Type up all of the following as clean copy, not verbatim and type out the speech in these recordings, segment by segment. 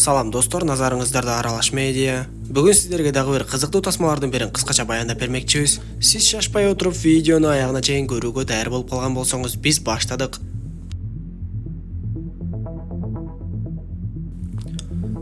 Салам достор, назарыңыздарда Аралаш медиа. Бүгін сіздерге дагы бир кызыктуу тасмалардын бирин кыскача баяндап бермекчибиз. Сиз шашпай отуруп видеону аягына чейин көрүүгө даяр болуп калган болсоңуз, биз баштадык.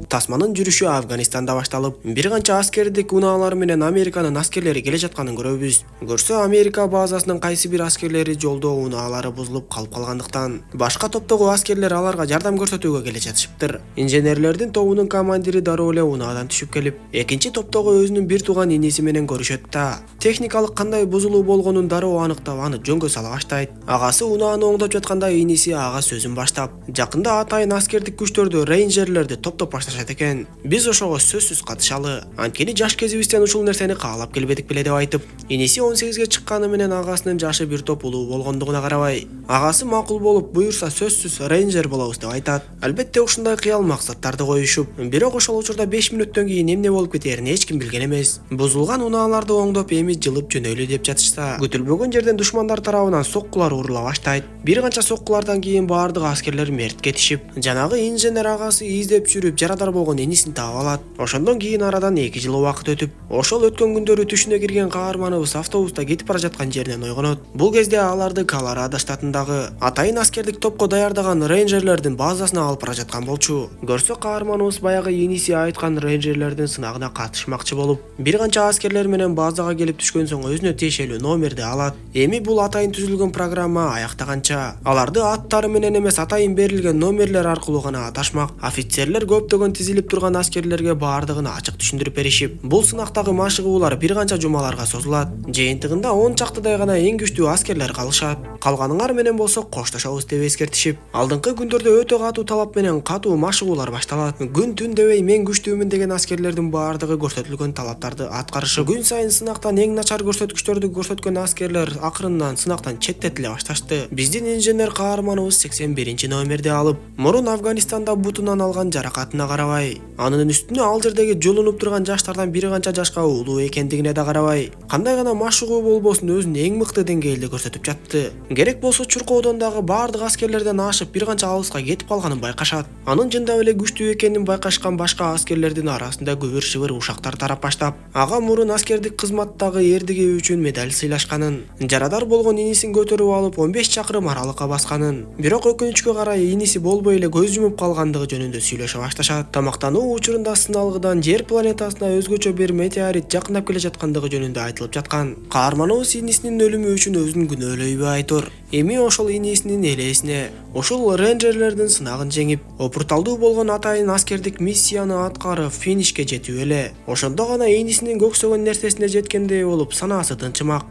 Тасманын жүрүшү Афганистанда башталып, бир канча аскердик унаалар менен Американын аскерлери келе жатканын көрөбүз. Көрсө Америка базасынын кайсы бир аскерлери жолдо унаалары бузулуп калып калгандыктан, башка топтогу аскерлер аларга жардам көрсөтүүгө келе жатышыптыр. Инженерлердин тобунун командири дароо эле унаадан түшүп келип, экинчи топтогу өзүнүн бир тууган иниси менен көрүшөт да. Техникалык кандай бузулуу болгонун дароо аныктап, аны жөнгө сала баштайт. Агасы унааны оңдоп жатканда иниси ага сөзүн баштап, жакында атайын аскердик күчтөрдү рейнджерлерди топтоп башташат экен. Биз ошого сөзсүз катышалы. Анткени жаш кезибизден ушул нерсени каалап келбедик беле деп айтып, иниси 18ге чыкканы менен агасынын жашы бир топ улуу болгондугуна карабай, агасы макул болуп буюрса сөзсүз рейнджер болобуз деп айтат. Албетте ушундай кыял максаттарды коюшуп, бирок ошол учурда 5 мүнөттөн кийин эмне болуп кетерин эч ким билген эмес. Бузулган унааларды оңдоп эми жылып жөнөйлү деп жатышса, күтүлбөгөн жерден душмандар тарабынан соккулар урула баштайт. Бир канча соккулардан кийин баардык аскерлер мерт кетишип, жанагы инженер агасы издеп жүрүп жарадар болгон энисин таап алат. Ошондон кийин арадан 2 жыл убакыт өтүп, ошол өткөн күндөрү түшүнө кирген каарманыбыз автобуста кетип бара жаткан жеринен ойгонот. Бул кезде аларды Колорадо штатындагы атайын аскердик топко даярдаган рейнджерлердин базасына алып бара жаткан болчу. Көрсө каарманыбыз баягы иниси айткан рейнджерлердин сынагына катышмакчы болуп, бир канча аскерлер менен базага келип түшкөн соң өзүнө тиешелүү номерди алат. Эми бул атайын түзүлгөн программа аяктаганча, аларды аттары менен эмес атайын берилген номерлер аркылуу гана аташмак. Офицерлер көптөгөн тизилип турган аскерлерге баардыгын ачык түшүндүрүп беришип, бул сынактагы машыгуулар бир канча жумаларга созулат. Жыйынтыгында 10 чактыдай гана эң күчтүү аскерлер калышат. Калганыңар менен болсо коштошобуз деп эскертишип, алдыңкы күндөрдө өтө катуу талап менен катуу машыгуулар башталат. Күн түн дебей мен күчтүүмүн деген аскерлердин баардыгы көрсөтүлгөн талаптарды аткарышып, күн сайын сынактан эң начар көрсөткүчтөрдү көрсөткөн аскерлер акырындан сынактан четтетиле башташты. Биздин инженер каарманыбыз 81 номерди алып, мурун Афганистанда бутунан алган жаракатына карабай, анын үстүнө ал жердеги жолунуп турган жаштардан бир канча жашка улуу экендигине да карабай, кандай гана машыгуу болбосун өзүн эң мыкты деңгээлде көрсөтүп жатты. Керек болсо чуркоодон дагы баардык аскерлерден ашып бир канча алыска кетип калганын байкашат. Анын жындап эле күчтүү экенин байкашкан башка аскерлердин арасында күбүр-шыбыр ушактар тарап баштап, ага мурун аскердик кызматтагы эрдиги үчүн медаль сыйлашканын, жарадар болгон инисин көтөрүп алып 15 чакырым аралыкка басканын, бирок өкүнүчкө карай иниси болбой эле көз жумуп калгандыгы жөнүндө сүйлөшө башташат. Тамактануу учурунда сыналгыдан жер планетасына өзгөчө бир метеорит жакындап келе жаткандыгы жөнүндө айтылып жаткан. Каарманыбыз инисинин өлүмү үчүн өзүн күнөөлөйбү айтор. Эми ошол инисинин элесине, ошол рейнджерлердин сынагын жеңип, опурталдуу болгон атайын аскердик миссияны аткарып финишке жетүү эле. Ошондо гана инисинин көксөгөн нерсесине жеткендей болуп санаасы тынчымак.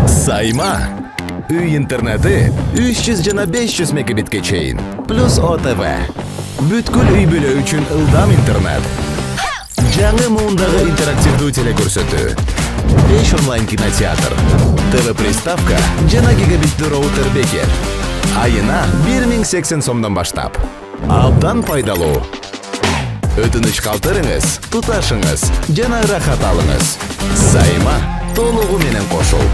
Сайма. Үй интернети 300 жана 500 мегабитке чейин. Плюс ОТВ. Бүткүл үй бүлө үчүн ылдам интернет. Жаңы муундагы интерактивдүү телекөрсөтүү. 5 онлайн кинотеатр. ТВ приставка жана гигабиттүү роутер бекер. Айына 1080 сомдон баштап. Абдан пайдалуу. Өтүнүч калтырыңыз, туташыңыз жана рахат алыңыз. Сайма толугу менен кошул.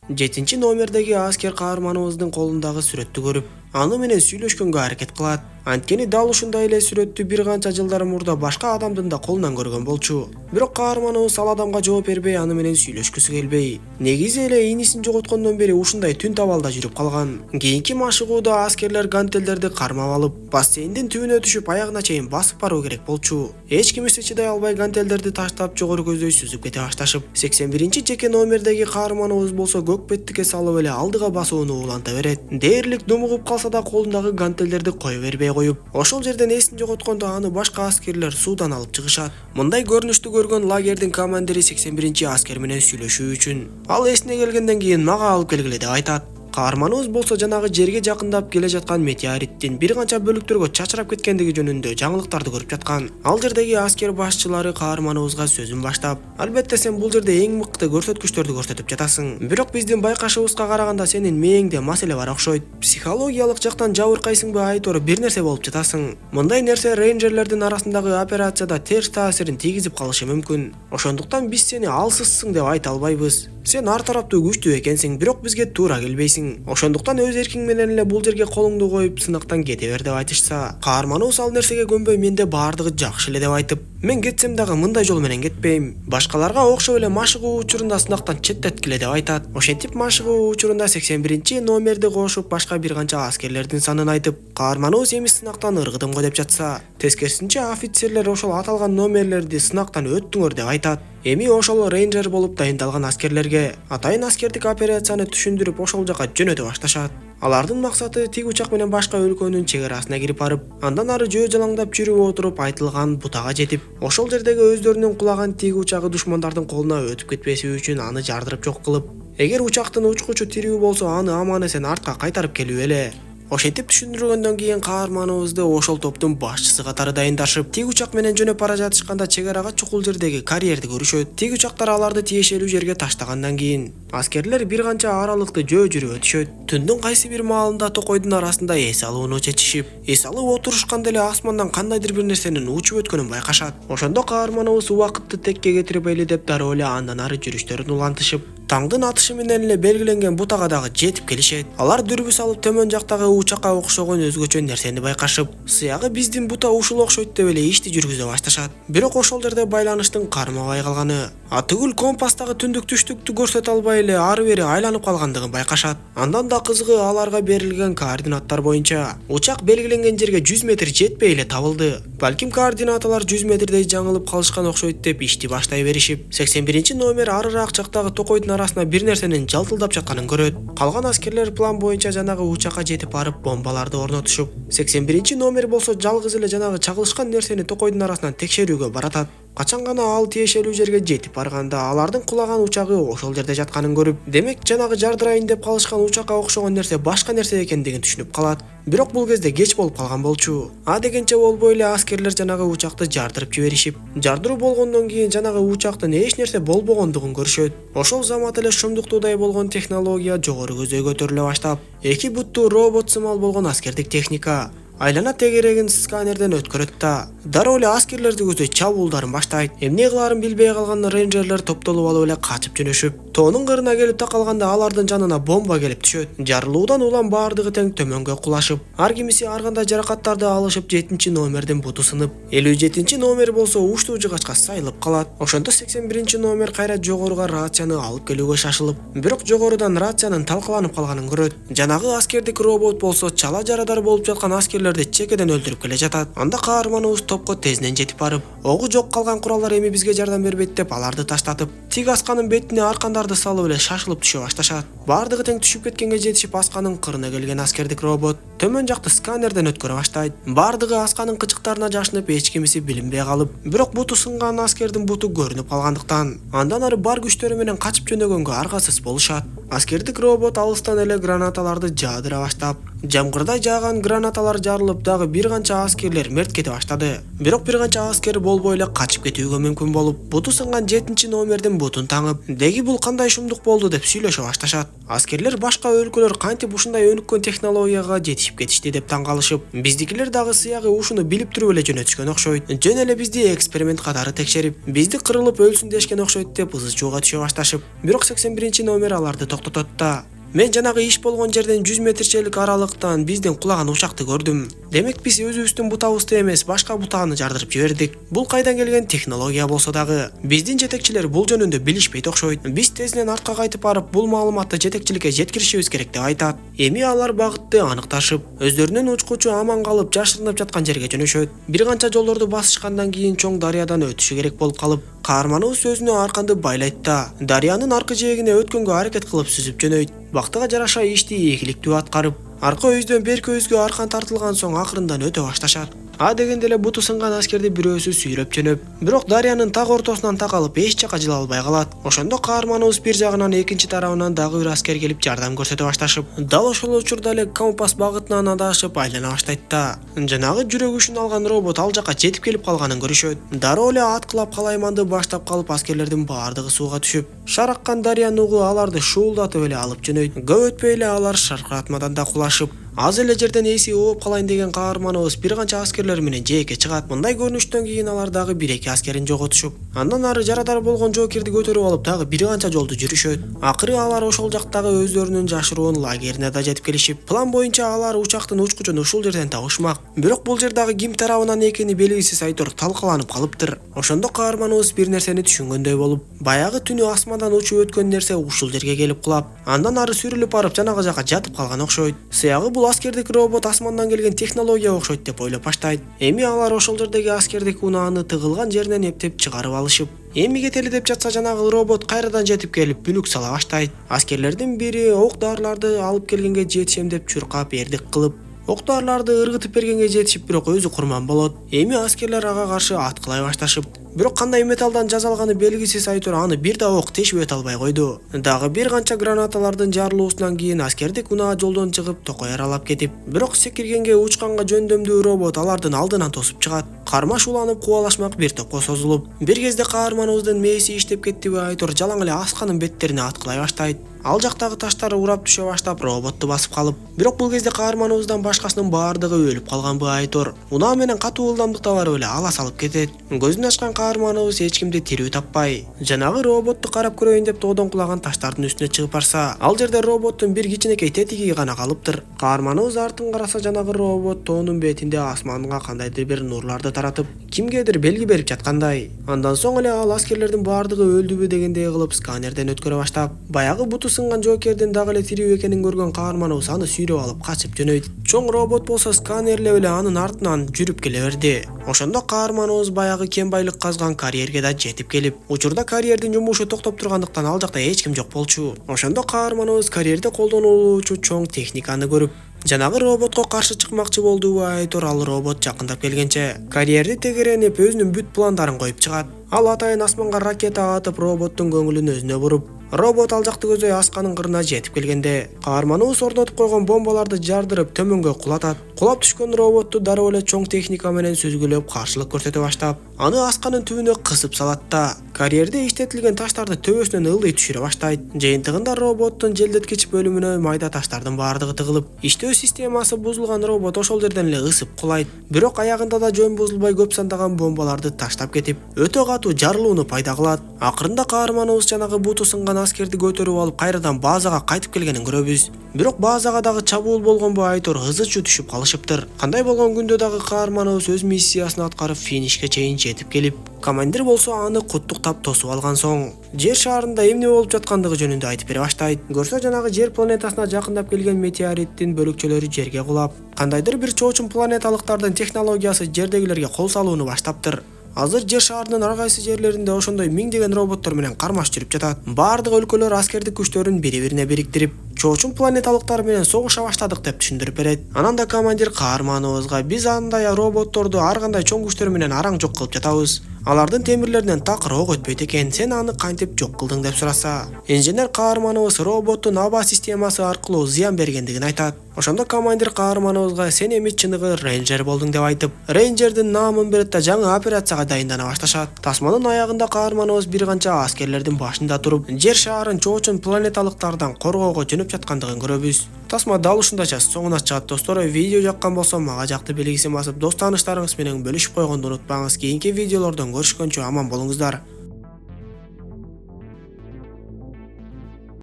7 номердеги аскер каарманыбыздын колундагы сүрөттү көрүп, аны менен сүйлөшкөнгө аракет кылат. Анткени дал ушундай эле сүрөттү бир канча жылдар мурда башка адамдын да колунан көргөн болчу. Бирок каарманыбыз ал адамга жооп бербей, аны менен сүйлөшкүсү келбей. Негизи эле инисин жоготкондон бери ушундай түн табалда жүрүп калган. Кийинки машыгууда аскерлер гантелдерди кармап алып, бассейндин түбүнө түшүп аягына чейин басып баруу керек болчу. Эч кимиси чыдай албай гантелдерди таштап жогору көздөй сүзүп кете башташып, 81 жеке номердеги каарманыбыз болсо көкпеттикке салып эле алдыга басууну уланта берет. Дээрлик думугуп калса да колундагы гантелдерди кое бербей коюп, ошол жерден эсин жоготкондо аны башка аскерлер суудан алып чыгышат. Мындай көрүнүштү көргөн лагердин командири 81 аскер менен сүйлөшүү үчүн, ал эсине келгенден кийин мага алып келгиле деп айтат. Каарманыбыз болсо жанагы жерге жакындап келе жаткан метеориттин бир канча бөлүктөргө чачырап кеткендиги жөнүндө жаңылыктарды көрүп жаткан. Ал жердеги аскер башчылары каарманыбызга сөзүн баштап, албетте сен бул жерде эң мыкты көрсөткүчтөрдү көрсөтүп жатасың. Бирок биздин байкашыбызга караганда сенин мээңде маселе бар окшойт. Психологиялык жактан жабыркайсыңбы айтор, бир нерсе болуп жатасың. Мындай нерсе рейнджерлердин арасындагы операцияда терс таасирин тийгизип калышы мүмкүн. Ошондуктан биз сени алсызсың деп айта албайбыз. Сен ар тараптуу күчтүү экенсиң, бирок бизге туура келбейсиң. бересиң. Ошондуктан өз эркиң менен эле бул жерге колуңду коюп сынактан кете бер деп айтышса, каарманыбыз ал нерсеге көнбөй менде баардыгы жакшы эле деп айтып, мен кетсем дагы мындай жол менен кетпейм. Башкаларга окшоп эле машыгуу учурунда сынактан четтеткиле деп айтат. Ошентип машыгуу учурунда 81-номерди кошуп башка бир канча аскерлердин санын айтып, каарманыбыз эми сынактан ыргыдым го деп жатса, тескерисинче офицерлер ошол аталган номерлерди сынактан өттүңөр деп айтат. Эми ошол рейнджер болуп дайындалган аскерлерге атайын аскердик операцияны түшүндүрүп ошол жака жөнөтө башташат. Алардын максаты тиги учак менен башка өлкөнүн чек арасына кирип барып, андан ары жөө жалаңдап жүрүп отуруп айтылган бутага жетип, ошол жердеги өздөрүнүн кулаган тиги учагы душмандардын колуна өтүп кетпеси үчүн аны жардырып жок кылып, эгер учактын учкучу тирүү болсо аны аман эсен артка кайтарып келүү эле. Ошентип түшүндүргөндөн кийин каарманыбызды ошол топтун башчысы катары дайындашып, тиги учак менен жөнөп бара жатышканда чек арага чукул жердеги карьерди көрүшөт. Тиги учактар аларды тиешелүү жерге таштагандан кийин аскерлер бир канча аралыкты жөө жүрүп өтүшөт. Түндүн кайсы бир маалында токойдун арасында эс алууну чечишип, эс алып отурушканда эле асмандан кандайдыр бир нерсенин учуп өткөнүн байкашат. Ошондо каарманыбыз убакытты текке кетирбейли деп дароо эле андан ары жүрүштөрүн улантышып, таңдын атышы менен эле белгиленген бутага дагы жетип келишет. Алар дүрбү салып төмөн жактагы учакка окшогон өзгөчө нерсени байкашып, сыягы биздин бута ушул окшойт деп эле ишти жүргүзө башташат. Бирок ошол жерде байланыштын кармабай калганы, атүгүл компастагы түндүк түштүктү көрсөтө албай эле ары бери айланып калгандыгын байкашат. Андан да кызыгы, аларга берилген координаттар боюнча учак белгиленген жерге 100 метр жетпей эле табылды. Балким координаталар 100 метрдей жаңылып калышкан окшойт деп ишти баштай беришип, 81-номер арыраак жактагы токойдун арасына бир нерсенин жалтылдап жатканын көрөт. Калган аскерлер план боюнча жанагы учакка жетип барып бомбаларды орнотушуп, 81-номер болсо жалгыз эле жанагы чагылышкан нерсени токойдун арасынан текшерүүгө баратат. Качан гана ал тиешелүү жерге жетип барганда алардын кулаган учагы ошол жерде жатканын көрүп, демек жанагы жардырайын деп калышкан учакка окшогон нерсе башка нерсе экендигин түшүнүп калат. Бирок бул кезде кеч болуп калган болчу. Дегенче болбой эле аскерлер жанагы учакты жардырып жиберишип, жардыруу болгондон кийин жанагы учактын эч нерсе болбогондугун көрүшөт. Ошол замат эле шумдуктуудай болгон технология жогору көзгө көтөрүлө баштап, эки буттуу робот сымал болгон аскердик техника айлана тегерегин сканерден өткөрөт да дароо эле аскерлерди көздөй чабуулдарын баштайт. Эмне кылаарын билбей калган рейнджерлер топтолуп алып эле качып жөнөшүп, тоонун кырына келип такалганда алардын жанына бомба келип түшөт. Жарылуудан улам баардыгы тең төмөнгө кулашып, ар кимиси ар кандай жаракаттарды алышып, 7-номердин буту сынып, 57-номер болсо уштуу жыгачка сайылып калат. Ошондо 81-номер кайра жогоруга рацияны алып келүүгө шашылып, бирок жогорудан рациянын талкаланып калганын көрөт. Жанагы аскердик робот болсо чала жарадар болуп жаткан аскерлерди чекеден өлтүрүп келе жатат. Анда каарманыбыз топко тезден жетип барып, огу жок калган куралдар эми бизге жардам бербейт деп аларды таштатып, тиг асканын бетине аркандарды салып эле шашылып түшө башташат. Баардыгы тең түшүп кеткенге жетишип, асканын кырына келген аскердик робот төмөн жакты сканерден өткөрө баштайт. Баардыгы асканын кычыктарына жашынып, эч кимиси билинбей калып, бирок буту сынган аскердин буту көрүнүп калгандыктан андан ары бар күчтөрү менен качып жөнөгөнгө аргасыз болушат. Аскердик робот алыстан эле гранаталарды жаадыра баштап, жамгырдай жааган гранаталар жарылып, дагы бир канча аскерлер мерт кете баштады. Бирок бир канча аскер болбой эле качып кетүүгө мүмкүн болуп, буту сынган 7-номердин бутун таңып, деги бул кандай шумдук болду деп сүйлөшө башташат. Аскерлер башка өлкөлөр кантип ушундай өнүккөн технологияга жетишип кетишти деп таң калышып, биздикилер дагы сыягы ушуну билип туруп эле жөнөтүшкөн окшойт. Жөн эле бизди эксперимент катары текшерип, бизди кырылып өлсүн дешкен окшойт деп ызы чууга түшө башташып, бирок 81-номер аларды токтотот да. Мен жанагы иш болгон жерден 100 метрчелик аралыктан биздин кулаган учакты көрдүм. Демек биз өзүбүздүн бутабызды эмес, башка бутааны жардырып жибердик. Бул кайдан келген технология болсо дагы биздин жетекчилер бул жөнүндө билишпейт окшойт. Биз тезинен артка кайтып барып, бул маалыматты жетекчиликке жеткиришибиз керек деп айтат. Эми алар багытты аныкташып, өздөрүнүн учкучу аман калып жашырынып жаткан жерге жөнөшөт. Бир канча жолдорду басышкандан кийин чоң дарыядан өтүшү керек болуп калып, каарманыбыз өзүнө арканды байлайт да дарыянын аркы жээгине өткөнгө аракет кылып сүзүп жөнөйт. Бактыга жараша ишти ийгиликтүү аткарып, арка өздөн берки өзгө аркан тартылган соң акырындан өтө башташат. Дегенде эле буту сынган аскерди бирөөсү сүйрөп жөнөп, бирок дарыянын так ортосунан такалып эч жака жыла албай калат. Ошондо каарманыбыз бир жагынан, экинчи тарабынан дагы бир аскер келип жардам көрсөтө башташып, дал ошол учурда эле компас багытынан адашып айлана баштайт да жанагы жүрөк үшүн алган робот ал жака жетип келип калганын көрүшөт. Дароо эле аткылап калайманды баштап калып, аскерлердин баардыгы сууга түшүп, шараккан дарыянын угу аларды шуулдатып эле алып жөнөйт. Көп өтпөй эле алар шаркыратмадан да кулашып, Аз эле жерден эси ооп калайын деген каарманыбыз бир канча аскерлер менен жээкке чыгат. Мындай көрүнүштөн кийин алар дагы 1-2 аскерин жоготушуп, андан ары жарадар болгон жоокерди көтөрүп алып дагы бир канча жолду жүрүшөт. Акыры алар ошол жактагы өздөрүнүн жашыруун лагерине да жетип келишип, план боюнча алар учактын учкучун ушул жерден табышмак. Бирок бул жер дагы ким тарабынан экени белгисиз айтор талкаланып калыптыр. Ошондо каарманыбыз бир нерсени түшүнгөндөй болуп, баягы түнү асмандан учуп өткөн нерсе ушул жерге келип кулап, андан ары сүрүлүп барып жанагы жакка жатып калган окшойт. Сыягы бул аскердик робот асмандан келген технология окшойт деп ойлоп баштайт. Эми алар ошол жердеги аскердик унааны тыгылган жеринен эптеп чыгарып алышып, эми кетели деп жатса жанагы робот кайрадан жетип келип бүлүк сала баштайт. Аскерлердин бири ок-дарыларды алып келгенге жетишем деп чуркап эрдик кылып, ок-дарыларды ыргытып бергенге жетишип, бирок өзү курман болот. Эми аскерлер ага каршы аткылай башташып, бирок кандай металлдан жасалганы белгисиз айтор аны бир да ок тешип өтө албай койду. Дагы бир канча гранаталардын жарылуусунан кийин аскердик унаа жолдон чыгып токой аралап кетип, бирок секиргенге учканга жөндөмдүү робот алардын алдынан тосуп чыгат. Кармаш уланып кубалашмак бир топко созулуп, бир кезде каарманыбыздын мээси иштеп кеттиби айтор жалаң эле асканын беттерине аткылай баштайт. Ал жактагы таштар урап түшө баштап роботту басып калып, бирок бул кезде каарманыбыздан башкасынын баардыгы өлүп калганбы айтор. Унаа менен катуу ылдамдыкта барып эле ала салып кетет. Көзүн ачкан каарманыбыз эч кимди тирүү таппай, жанагы роботту карап көрөйүн деп тоодон кулаган таштардын үстүнө чыгып барса, ал жерде роботтун бир кичинекей тетиги гана калыптыр. Каарманыбыз артын караса, жанагы робот тоонун бетинде асманга кандайдыр бир нурларды таратып, кимгедир белги берип жаткандай. Андан соң эле ал аскерлердин баардыгы өлдүбү дегендей кылып сканерден өткөрө баштап, баягы буту сынган жоокердин дагы эле тирүү экенин көргөн каарманыбыз аны сүйрөп алып качып жөнөйт. Чоң робот болсо сканерлеп эле анын артынан жүрүп келе берди. Ошондо каарманыбыз баягы кен байлык казган карьерге да жетип келип, учурда карьердин жумушу токтоп тургандыктан ал жакта эч ким жок болчу. Ошондо каарманыбыз карьерде колдонулуучу чоң техниканы көрүп, жанагы роботко каршы чыкмакчы болдубу айтор ал робот жакындап келгенче карьерди тегеренип өзүнүн бүт пландарын коюп чыгат. Ал атайын асманга ракета атып роботтун көңүлүн өзүнө буруп, робот ал жакты көзөй асканын кырына жетип келгенде каарманыбыз орнотуп койгон бомбаларды жардырып төмөнгө кулатат. Кулап түшкөн роботту дароо эле чоң техника менен сүзгүлөп каршылык көрсөтө баштап, аны асканын түбүнө кысып салат да карьерде иштетилген таштарды төбөсүнөн ылдый түшүрө баштайт. Жыйынтыгында роботтун желдеткич бөлүмүнө майда таштардын баардыгы тыгылып, иштөө системасы бузулган робот ошол жерден эле ысып кулайт. Бирок аягында да жөн бузулбай көп сандаган бомбаларды таштап кетип, өтө катуу жарылууну пайда кылат. Акырында каарманыбыз жанагы буту сынган аскерди көтөрүп алып кайрадан базага кайтып келгенин көрөбүз. Бирок базага дагы чабуул болгонбу айтор ызычу түшүп калышыптыр. Кандай болгон күндө дагы каарманыбыз өз миссиясын аткарып финишке чейин жетип келип, командир болсо аны куттуктап тосуп алган соң жер шаарында эмне болуп жаткандыгы жөнүндө айтып бере баштайт. Көрсө жанагы жер планетасына жакындап келген метеориттин бөлүкчөлөрү жерге кулап, кандайдыр бир чоочун планеталыктардын технологиясы жердегилерге кол салууну баштаптыр. Азыр жер шаарынын ар кайсы жерлеринде ошондой миңдеген роботтор менен кармаш жүрүп жатат. Баардык өлкөлөр аскердик күчтөрүн бири-бирине бириктирип, чоочун планеталыктар менен согуша баштадык деп түшүндүрүп берет. Анан да командир каарманыбызга биз андай роботторду ар кандай чоң күчтөр менен араң жок кылып жатабыз. Алардын темирлеринен такыр ок өтпөйт экен. Сен аны кантип жок кылдың деп сураса, инженер каарманыбыз роботтун аба системасы аркылуу зыян бергендигин айтат. Ошондо командир каарманыбызга сен эми чыныгы рейнджер болдуң деп айтып, рейнджердин наамын берет да жаңы операцияга дайындана башташат. Тасманын аягында каарманыбыз бир канча аскерлердин башында туруп, жер шаарын чоочун планеталыктардан коргоого жөнөп жаткандыгын көрөбүз. Тасма дал ушундайча соңуна чыгат достор. Видео жаккан болсо мага жакты белгисин басып, дос тааныштарыңыз менен бөлүшүп койгонду унутпаңыз. Кийинки видеолордон көрүшкөнчө аман болуңуздар.